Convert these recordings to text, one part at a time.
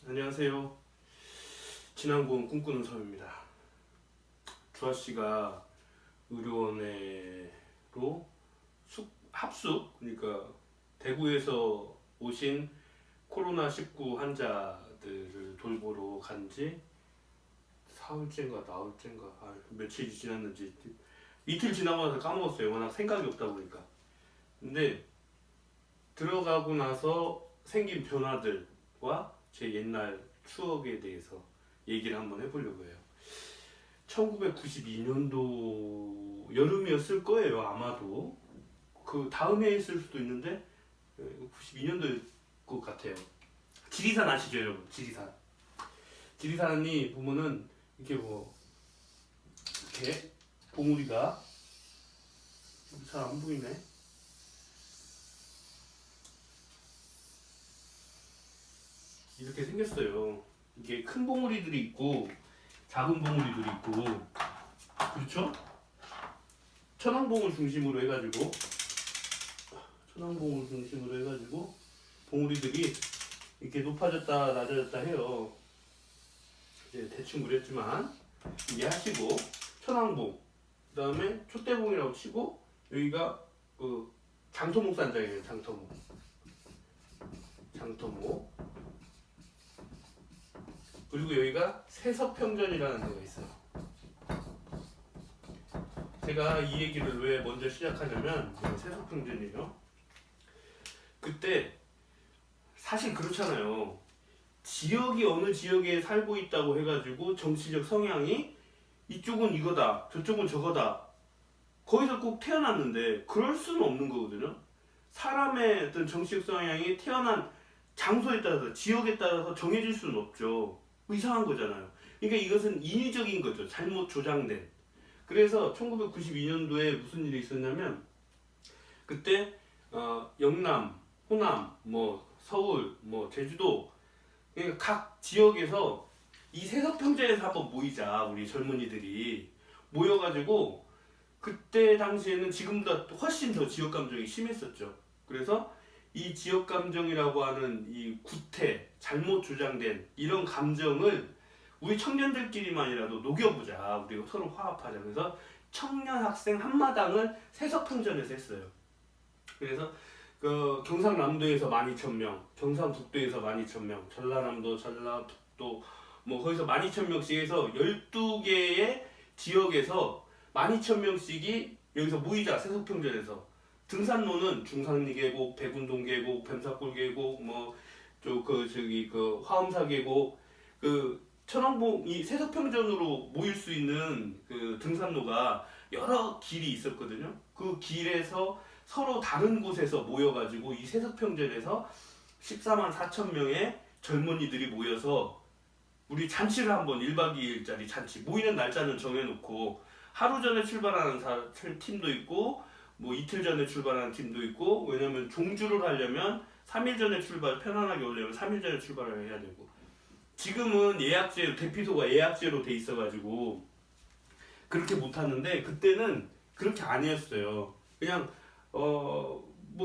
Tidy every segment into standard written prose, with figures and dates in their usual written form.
안녕하세요. 진앙고원 꿈꾸는 섬입니다. 주아씨가 의료원으로 합숙, 그러니까 대구에서 오신 코로나19 환자들을 돌보러 간지 사흘째인가 나흘째인가 며칠이 지났는지 이틀 지나고 나서 까먹었어요. 워낙 생각이 없다 보니까. 근데 들어가고 나서 생긴 변화들과 제 옛날 추억에 대해서 얘기를 한번 해보려고 해요. 1992년도 여름이었을 거예요, 아마도. 그 다음 해에 있을 수도 있는데 92년도일 것 같아요. 지리산 아시죠, 여러분? 지리산. 지리산이 보면은 이렇게 이렇게 봉우리가 잘 안 보이네. 이렇게 생겼어요. 이게 큰 봉우리들이 있고 작은 봉우리들이 있고, 그렇죠? 천왕봉을 중심으로 해가지고 봉우리들이 이렇게 높아졌다 낮아졌다 해요. 이제 대충 그랬지만 이해하시고, 천왕봉, 그 다음에 촛대봉이라고 치고, 여기가 장터목 산장이에요. 장터목. 그리고 여기가 세석평전이라는 데가 있어요. 제가 이 얘기를 왜 먼저 시작하냐면, 세석평전이에요. 그때 사실 그렇잖아요. 지역이 어느 지역에 살고 있다고 해가지고 정치적 성향이 이쪽은 이거다, 저쪽은 저거다, 거기서 꼭 태어났는데 그럴 수는 없는 거거든요. 사람의 어떤 정치적 성향이 태어난 장소에 따라서, 지역에 따라서 정해질 수는 없죠. 이상한 거잖아요. 그러니까 이것은 인위적인 거죠. 잘못 조장된. 그래서 1992년도에 무슨 일이 있었냐면, 그때 영남, 호남, 서울, 제주도, 그러니까 각 지역에서 이 세석평전에서 한번 모이자, 우리 젊은이들이 모여가지고, 그때 당시에는 지금보다 훨씬 더 지역 감정이 심했었죠. 그래서 이 지역 감정이라고 하는 이 구태, 잘못 조장된 이런 감정을 우리 청년들끼리만이라도 녹여보자, 우리가 서로 화합하자. 그래서 청년 학생 한마당을 세석평전에서 했어요. 그래서 경상남도에서 12,000명, 경상북도에서 12,000명, 전라남도, 전라북도, 거기서 12,000명씩 해서 12개의 지역에서 12,000명씩이 여기서 모이자, 세석평전에서. 등산로는 중산리 계곡, 백운동 계곡, 뱀사골 계곡, 화엄사 계곡, 천왕봉, 이 세석평전으로 모일 수 있는 그 등산로가 여러 길이 있었거든요. 그 길에서 서로 다른 곳에서 모여가지고 이 세석평전에서 14만 4천 명의 젊은이들이 모여서 우리 잔치를 한번 1박 2일짜리 잔치, 모이는 날짜는 정해놓고 하루 전에 출발하는 팀도 있고 이틀 전에 출발하는 팀도 있고, 왜냐면 종주를 하려면 3일 전에 편안하게 오려면 3일 전에 출발을 해야 되고, 지금은 예약제로, 대피소가 예약제로 돼 있어가지고 그렇게 못하는데, 그때는 그렇게 아니었어요. 그냥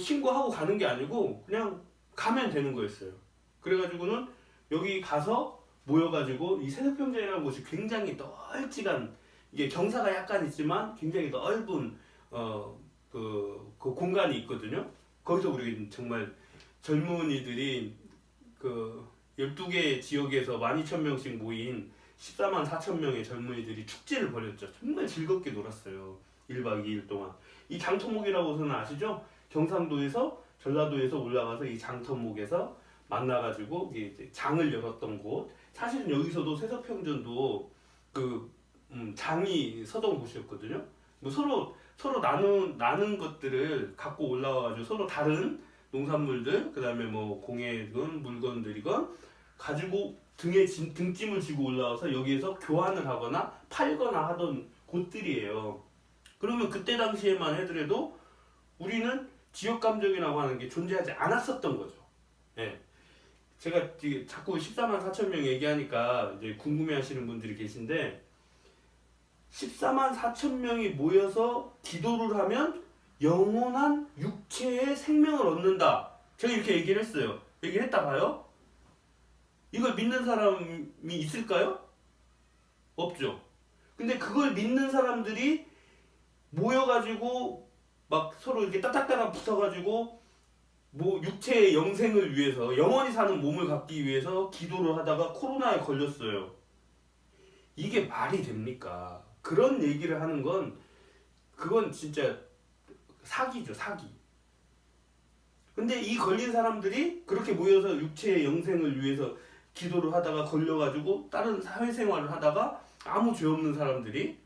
신고하고 가는 게 아니고 그냥 가면 되는 거였어요. 그래가지고는 여기 가서 모여가지고, 이 세석평전이라는 곳이 굉장히 널찍한, 이게 경사가 약간 있지만 굉장히 넓은 그 공간이 있거든요. 거기서 우리 정말 젊은이들이 12개 지역에서 12,000명씩 모인 14만 4천 명의 젊은이들이 축제를 벌였죠. 정말 즐겁게 놀았어요. 1박 2일 동안. 이 장터목이라고서는 아시죠? 경상도에서, 전라도에서 올라가서 이 장터목에서 만나가지고 이제 장을 열었던 곳. 사실은 여기서도 세석평전도 장이 서던 곳이었거든요. 서로 나눈 것들을 갖고 올라와가지고 서로 다른 농산물들, 그 다음에 공예든 물건들이건 가지고 등짐을 지고 올라와서 여기에서 교환을 하거나 팔거나 하던 곳들이에요. 그러면 그때 당시에만 해더라도 우리는 지역 감정이라고 하는 게 존재하지 않았었던 거죠. 예. 제가 자꾸 14만 4천 명 얘기하니까 이제 궁금해하시는 분들이 계신데, 14만 4천 명이 모여서 기도를 하면 영원한 육체의 생명을 얻는다. 제가 이렇게 얘기를 했어요. 얘기를 했다 봐요. 이걸 믿는 사람이 있을까요? 없죠. 근데 그걸 믿는 사람들이 모여가지고 막 서로 이렇게 따닥따닥 붙어가지고 뭐 육체의 영생을 위해서 영원히 사는 몸을 갖기 위해서 기도를 하다가 코로나에 걸렸어요. 이게 말이 됩니까? 그런 얘기를 하는 건 그건 진짜 사기죠, 사기. 근데 이 걸린 사람들이 그렇게 모여서 육체의 영생을 위해서 기도를 하다가 걸려가지고 다른 사회생활을 하다가 아무 죄 없는 사람들이,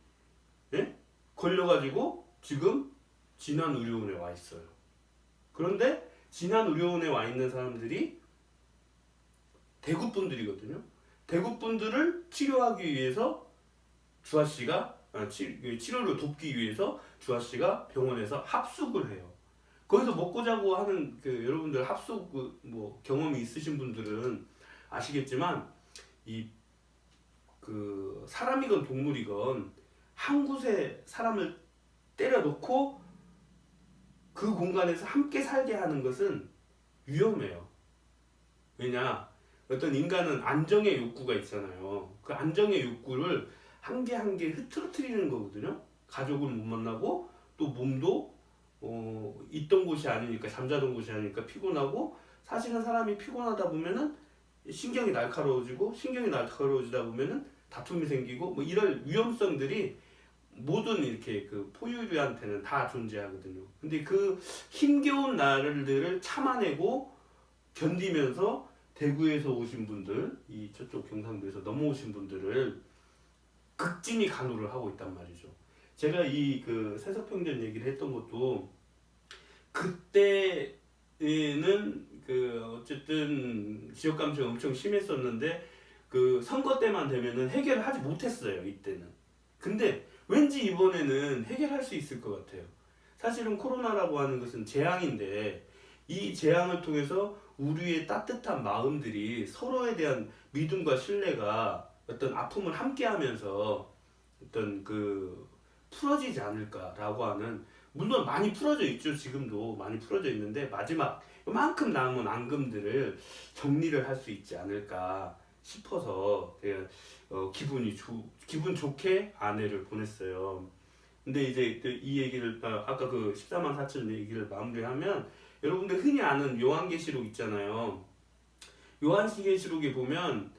예? 걸려가지고 지금 진안의료원에 와 있어요. 그런데 진안의료원에 와 있는 사람들이 대구 분들이거든요. 대구 분들을 치료하기 위해서 주아 씨가 치료를 돕기 위해서 주아 씨가 병원에서 합숙을 해요. 거기서 먹고 자고 하는 여러분들 합숙 뭐 경험이 있으신 분들은 아시겠지만 이 사람이건 동물이건 한 곳에 사람을 때려 놓고 그 공간에서 함께 살게 하는 것은 위험해요. 왜냐? 어떤 인간은 안정의 욕구가 있잖아요. 그 안정의 욕구를 한 개 한 개 흐트러뜨리는 거거든요. 가족은 못 만나고 또 몸도 있던 곳이 아니니까 잠자던 곳이 아니니까 피곤하고 사실은 사람이 피곤하다 보면은 신경이 날카로워지다 보면은 다툼이 생기고 뭐 이럴 위험성들이 모든 이렇게 포유류한테는 다 존재하거든요. 근데 그 힘겨운 날들을 참아내고 견디면서 대구에서 오신 분들, 이 저쪽 경상도에서 넘어오신 분들을 극진히 간호를 하고 있단 말이죠. 제가 이 세석평전 얘기를 했던 것도 그때는 어쨌든 지역 감정이 엄청 심했었는데 선거 때만 되면은 해결을 하지 못했어요. 이때는. 근데 왠지 이번에는 해결할 수 있을 것 같아요. 사실은 코로나라고 하는 것은 재앙인데 이 재앙을 통해서 우리의 따뜻한 마음들이 서로에 대한 믿음과 신뢰가 어떤 아픔을 함께하면서 어떤 풀어지지 않을까라고 하는, 물론 많이 풀어져 있죠. 지금도 많이 풀어져 있는데 마지막 이만큼 남은 앙금들을 정리를 할 수 있지 않을까 싶어서 제가 기분 좋게 아내를 보냈어요. 근데 이제 이 얘기를 아까 14만 4천 얘기를 마무리하면 여러분들 흔히 아는 요한계시록 있잖아요. 요한계시록에 보면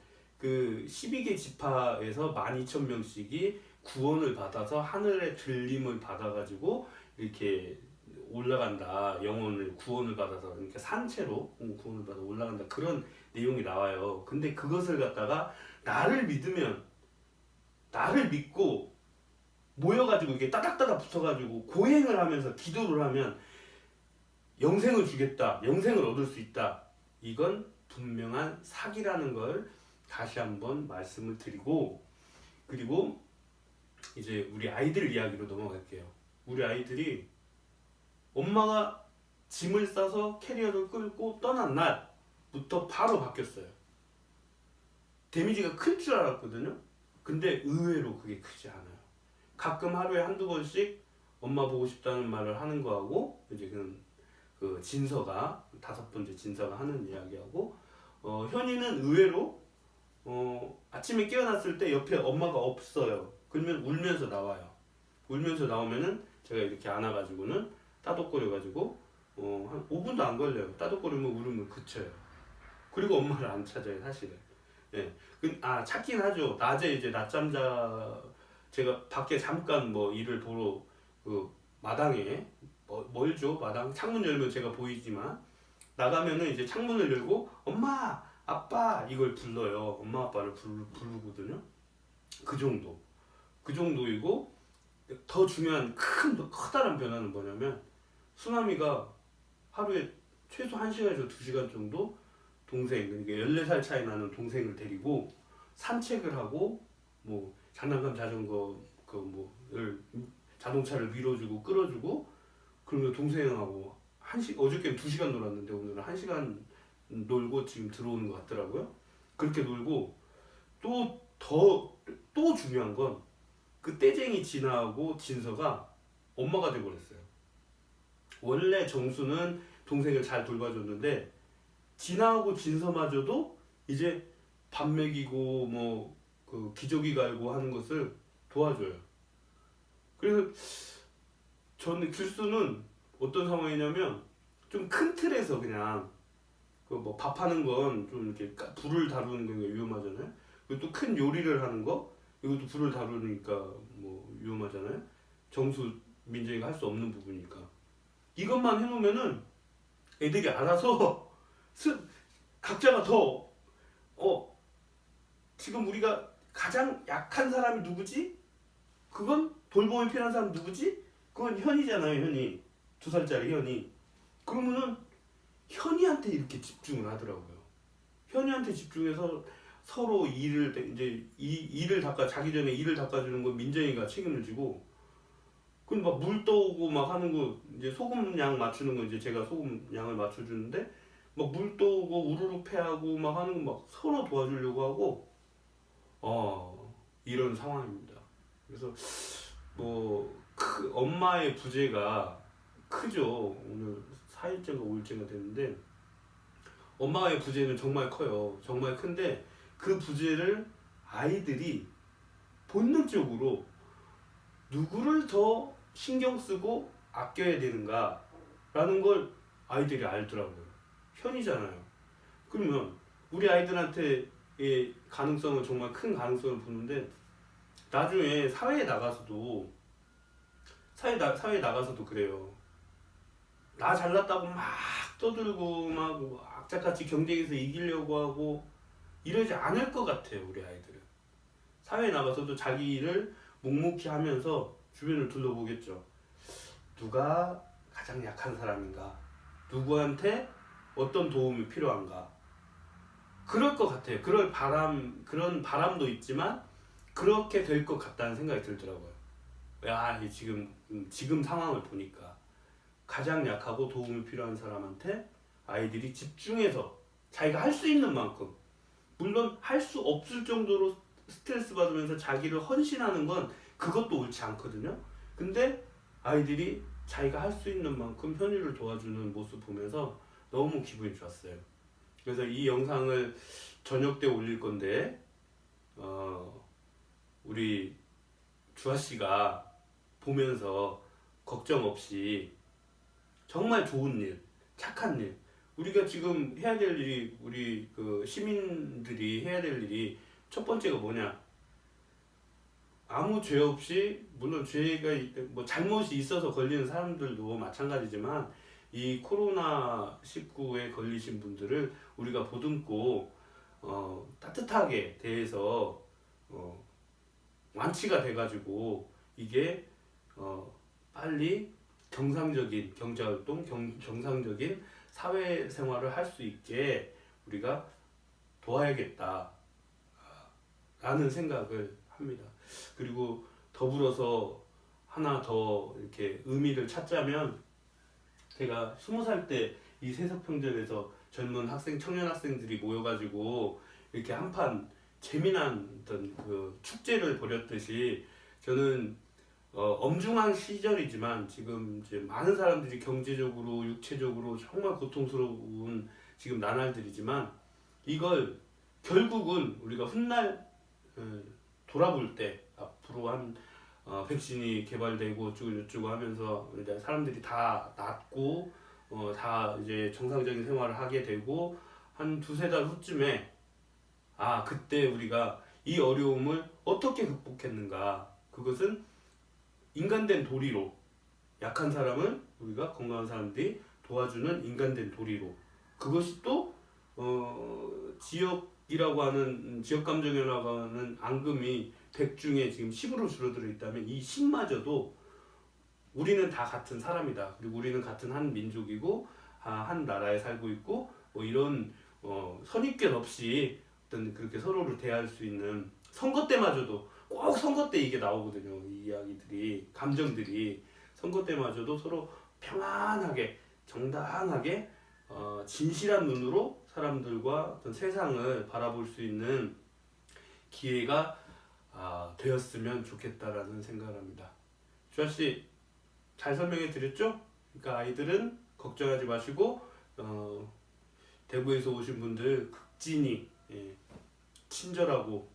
12개 지파에서 12,000명씩이 구원을 받아서 하늘의 들림을 받아가지고 이렇게 올라간다. 영혼을 구원을 받아서 그러니까 산채로 구원을 받아 올라간다. 그런 내용이 나와요. 근데 그것을 갖다가 나를 믿고 모여가지고 이렇게 따닥따닥 붙어가지고 고행을 하면서 기도를 하면 영생을 주겠다. 영생을 얻을 수 있다. 이건 분명한 사기라는 걸 다시 한번 말씀을 드리고, 그리고 이제 우리 아이들 이야기로 넘어갈게요. 우리 아이들이 엄마가 짐을 싸서 캐리어를 끌고 떠난 날부터 바로 바뀌었어요. 데미지가 클 줄 알았거든요. 근데 의외로 그게 크지 않아요. 가끔 하루에 한두 번씩 엄마 보고 싶다는 말을 하는 거하고 이제 진서가 5번째 진서가 하는 이야기하고 현이는 의외로 아침에 깨어났을 때 옆에 엄마가 없어요. 그러면 울면서 나와요. 울면서 나오면은 제가 이렇게 안아가지고는 따독거려가지고 한 5분도 안 걸려요. 따독거리면 울음을 그쳐요. 그리고 엄마를 안 찾아요, 사실은. 예. 찾긴 하죠. 낮에 이제 제가 밖에 잠깐 일을 보러 마당에 멀죠. 마당 창문 열면 제가 보이지만 나가면은 이제 창문을 열고 엄마, 아빠 이걸 불러요. 엄마 아빠를 부르거든요. 그 정도이고 더 중요한 커다란 변화는 뭐냐면 수남이가 하루에 최소 1시간에서 2시간 정도 동생, 그러니까 14살 차이 나는 동생을 데리고 산책을 하고 장난감 자전거 자동차를 밀어주고 끌어주고, 그러면 동생하고 어저께는 2시간 놀았는데 오늘은 1시간 놀고 지금 들어오는 것 같더라고요. 그렇게 놀고 또 중요한 건 떼쟁이 진아하고 진서가 엄마가 돼버렸어요. 원래 정수는 동생을 잘 돌봐줬는데 진아하고 진서마저도 이제 밥 먹이고 뭐 그 기저귀 갈고 하는 것을 도와줘요. 그래서 저는 길수는 어떤 상황이냐면 좀 큰 틀에서 그냥 그 뭐 밥하는 건 좀 이렇게 불을 다루는 게 위험하잖아요. 그리고 또 큰 요리를 하는 거 이것도 불을 다루니까 뭐 위험하잖아요. 정수 민정이가 할 수 없는 부분이니까 이것만 해놓으면은 애들이 알아서 각자가 더 지금 우리가 가장 약한 사람이 누구지? 그건 돌봄이 필요한 사람 누구지? 그건 현이잖아요. 현이 2살짜리 현이. 그러면은 현이한테 이렇게 집중을 하더라고요. 현이한테 집중해서 서로 이제 일을 자기 전에 일을 닦아주는 거 민정이가 책임을 지고, 그럼 막 물 떠오고 막 하는 거 이제 소금 양 맞추는 거 이제 제가 소금 양을 맞춰주는데 막 물 떠오고 우르르 패하고 막 하는 거 막 서로 도와주려고 하고 이런 상황입니다. 그래서 뭐 엄마의 부재가 크죠. 오늘 4일째인가 5일째가 됐는데 엄마의 부재는 정말 커요. 정말 큰데 그 부재를 아이들이 본능적으로 누구를 더 신경 쓰고 아껴야 되는가 라는 걸 아이들이 알더라고요. 현이잖아요. 그러면 우리 아이들한테의 가능성은 정말 큰 가능성을 보는데 나중에 사회에 나가서도 사회에 나가서도 그래요. 나 잘났다고 막 떠들고 막 악착같이 경쟁에서 이기려고 하고 이러지 않을 것 같아요. 우리 아이들은 사회에 나가서도 자기 일을 묵묵히 하면서 주변을 둘러보겠죠. 누가 가장 약한 사람인가, 누구한테 어떤 도움이 필요한가. 그럴 것 같아요. 그런 바람도 있지만 그렇게 될 것 같다는 생각이 들더라고요. 지금 상황을 보니까 가장 약하고 도움이 필요한 사람한테 아이들이 집중해서 자기가 할 수 있는 만큼, 물론 할 수 없을 정도로 스트레스 받으면서 자기를 헌신하는 건 그것도 옳지 않거든요. 근데 아이들이 자기가 할 수 있는 만큼 현이를 도와주는 모습 보면서 너무 기분이 좋았어요. 그래서 이 영상을 저녁 때 올릴 건데 우리 주아 씨가 보면서 걱정 없이 정말 좋은 일, 착한 일, 우리가 지금 해야 될 일이, 우리 그 시민들이 해야 될 일이 첫 번째가 뭐냐? 아무 죄 없이, 물론 죄가 뭐 잘못이 있어서 걸리는 사람들도 마찬가지지만 이 코로나19에 걸리신 분들을 우리가 보듬고 따뜻하게 대해서 완치가 돼가지고 이게 빨리 정상적인 경제활동, 정상적인 사회생활을 할 수 있게 우리가 도와야겠다 라는 생각을 합니다. 그리고 더불어서 하나 더 이렇게 의미를 찾자면, 제가 20살 때 이 세석평전에서 젊은 청년 학생들이 모여가지고 이렇게 한판 재미난 어떤 그 축제를 벌였듯이, 저는 엄중한 시절이지만 지금 이제 많은 사람들이 경제적으로, 육체적으로 정말 고통스러운 지금 나날들이지만, 이걸 결국은 우리가 훗날 돌아볼 때 앞으로 한 백신이 개발되고 어쩌고 하면서 이제 사람들이 다 낫고 다 이제 정상적인 생활을 하게 되고 한 두세 달 후쯤에 그때 우리가 이 어려움을 어떻게 극복했는가, 그것은 인간된 도리로, 약한 사람을 우리가 건강한 사람들이 도와주는 인간된 도리로, 그것이 또 지역이라고 하는 지역감정이라고 하는 앙금이 100 중에 지금 10으로 줄어들어 있다면 이 10마저도 우리는 다 같은 사람이다. 그리고 우리는 같은 한 민족이고 한 나라에 살고 있고 뭐 이런 선입견 없이 어떤 그렇게 서로를 대할 수 있는, 선거 때마저도 꼭 선거 때 이게 나오거든요. 이 이야기들이, 감정들이 선거 때마저도 서로 평안하게 정당하게 진실한 눈으로 사람들과 어떤 세상을 바라볼 수 있는 기회가 되었으면 좋겠다라는 생각을 합니다. 주아씨 잘 설명해 드렸죠? 그러니까 아이들은 걱정하지 마시고 대구에서 오신 분들 극진히 친절하고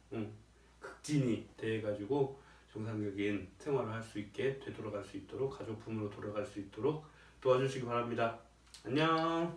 극진히 대해가지고 정상적인 생활을 할 수 있게 되돌아갈 수 있도록 가족 품으로 돌아갈 수 있도록 도와주시기 바랍니다. 안녕.